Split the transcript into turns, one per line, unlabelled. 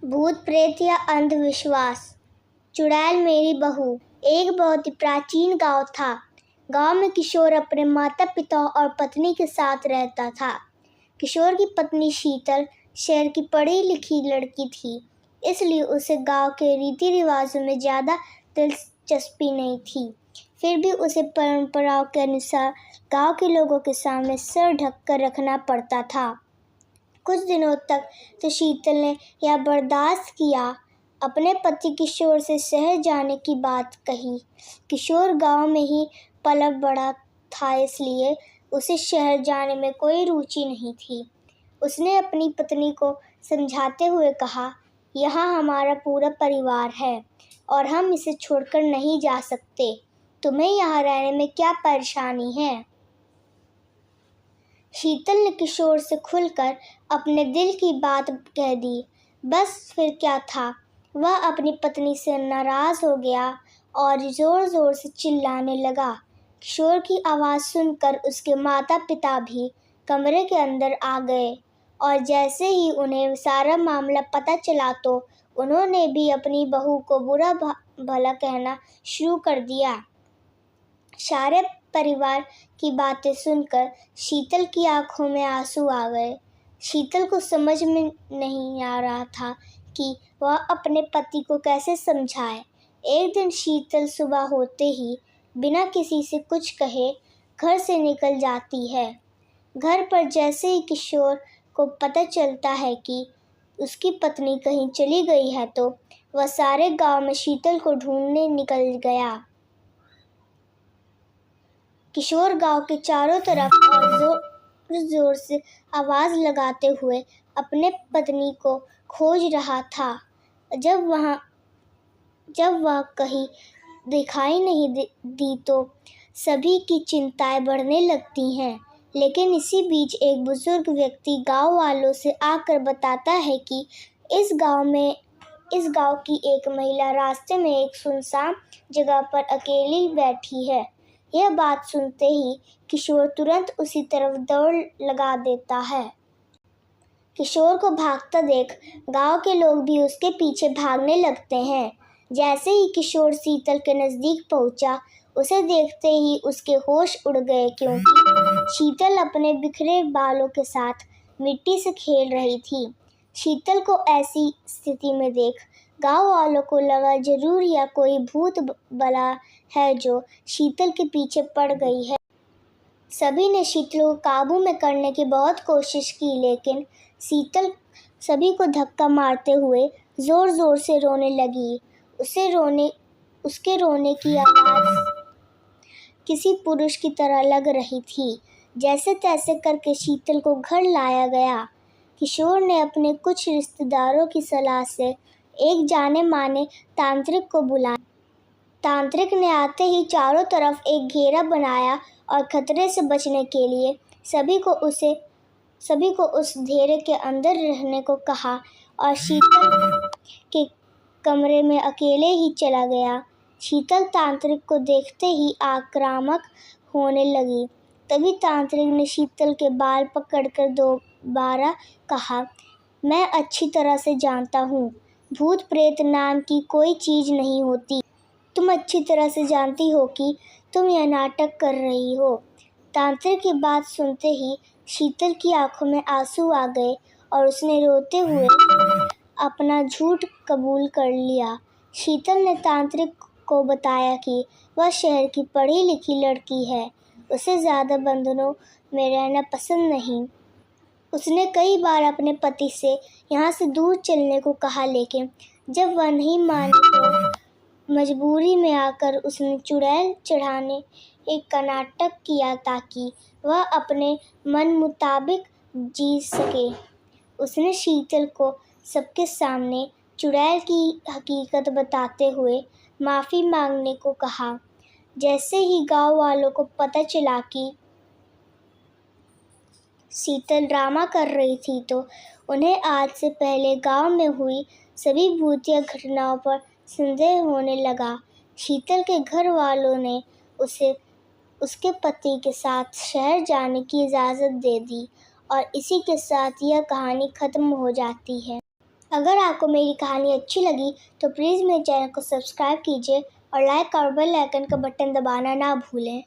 भूत प्रेत या अंधविश्वास। चुड़ैल मेरी बहू। एक बहुत ही प्राचीन गांव था। गांव में किशोर अपने माता पिता और पत्नी के साथ रहता था। किशोर की पत्नी शीतल शहर की पढ़ी लिखी लड़की थी, इसलिए उसे गांव के रीति रिवाजों में ज़्यादा दिलचस्पी नहीं थी। फिर भी उसे परंपराओं के अनुसार गांव के लोगों के सामने सर ढककर रखना पड़ता था। कुछ दिनों तक तो शीतल ने यह बर्दाश्त किया। अपने पति किशोर से शहर जाने की बात कही। किशोर गांव में ही पला बड़ा था, इसलिए उसे शहर जाने में कोई रुचि नहीं थी। उसने अपनी पत्नी को समझाते हुए कहा, यहाँ हमारा पूरा परिवार है और हम इसे छोड़कर नहीं जा सकते। तुम्हें यहाँ रहने में क्या परेशानी है? शीतल ने किशोर से खुलकर अपने दिल की बात कह दी। बस फिर क्या था, वह अपनी पत्नी से नाराज़ हो गया और ज़ोर-ज़ोर से चिल्लाने लगा। किशोर की आवाज़ सुनकर उसके माता पिता भी कमरे के अंदर आ गए और जैसे ही उन्हें सारा मामला पता चला तो उन्होंने भी अपनी बहू को बुरा भला कहना शुरू कर दिया। सारे परिवार की बातें सुनकर शीतल की आंखों में आंसू आ गए। शीतल को समझ में नहीं आ रहा था कि वह अपने पति को कैसे समझाए। एक दिन शीतल सुबह होते ही बिना किसी से कुछ कहे घर से निकल जाती है। घर पर जैसे ही किशोर को पता चलता है कि उसकी पत्नी कहीं चली गई है तो वह सारे गांव में शीतल को ढूंढने निकल गया। किशोर गांव के चारों तरफ और जोर-जोर से आवाज़ लगाते हुए अपने पत्नी को खोज रहा था। जब वह कहीं दिखाई नहीं दी तो सभी की चिंताएं बढ़ने लगती हैं। लेकिन इसी बीच एक बुजुर्ग व्यक्ति गांव वालों से आकर बताता है कि इस गांव की एक महिला रास्ते में एक सुनसान जगह पर अकेली बैठी है। यह बात सुनते ही किशोर तुरंत उसी तरफ दौड़ लगा देता है। किशोर को भागता देख गांव के लोग भी उसके पीछे भागने लगते हैं। जैसे ही किशोर शीतल के नज़दीक पहुंचा, उसे देखते ही उसके होश उड़ गए, क्योंकि शीतल अपने बिखरे बालों के साथ मिट्टी से खेल रही थी। शीतल को ऐसी स्थिति में देख गांव वालों को लगा जरूर या कोई भूत बला है जो शीतल के पीछे पड़ गई है। सभी ने शीतल को काबू में करने की बहुत कोशिश की, लेकिन शीतल सभी को धक्का मारते हुए ज़ोर-ज़ोर से रोने लगी। उसके रोने की आवाज़ किसी पुरुष की तरह लग रही थी। जैसे तैसे करके शीतल को घर लाया गया। किशोर ने अपने कुछ रिश्तेदारों की सलाह से एक जाने माने तांत्रिक को बुलाया। तांत्रिक ने आते ही चारों तरफ एक घेरा बनाया और खतरे से बचने के लिए सभी को उस घेरे के अंदर रहने को कहा और शीतल के कमरे में अकेले ही चला गया। शीतल तांत्रिक को देखते ही आक्रामक होने लगी। तभी तांत्रिक ने शीतल के बाल पकड़कर दोबारा कहा, मैं अच्छी तरह से जानता हूँ, भूत प्रेत नाम की कोई चीज़ नहीं होती। तुम अच्छी तरह से जानती हो कि तुम यह नाटक कर रही हो। तांत्रिक की बात सुनते ही शीतल की आंखों में आंसू आ गए और उसने रोते हुए अपना झूठ कबूल कर लिया। शीतल ने तांत्रिक को बताया कि वह शहर की पढ़ी लिखी लड़की है, उसे ज़्यादा बंधनों में रहना पसंद नहीं। उसने कई बार अपने पति से यहाँ से दूर चलने को कहा, लेकिन जब वह नहीं मानी तो मजबूरी में आकर उसने चुड़ैल चढ़ाने का नाटक किया ताकि वह अपने मन मुताबिक जी सके। उसने शीतल को सबके सामने चुड़ैल की हकीकत बताते हुए माफ़ी मांगने को कहा। जैसे ही गांव वालों को पता चला कि शीतल ड्रामा कर रही थी तो उन्हें आज से पहले गांव में हुई सभी भूतिया घटनाओं पर संदेह होने लगा। शीतल के घर वालों ने उसे उसके पति के साथ शहर जाने की इजाज़त दे दी और इसी के साथ यह कहानी ख़त्म हो जाती है। अगर आपको मेरी कहानी अच्छी लगी तो प्लीज़ मेरे चैनल को सब्सक्राइब कीजिए और लाइक और बेल आइकन का बटन दबाना ना भूलें।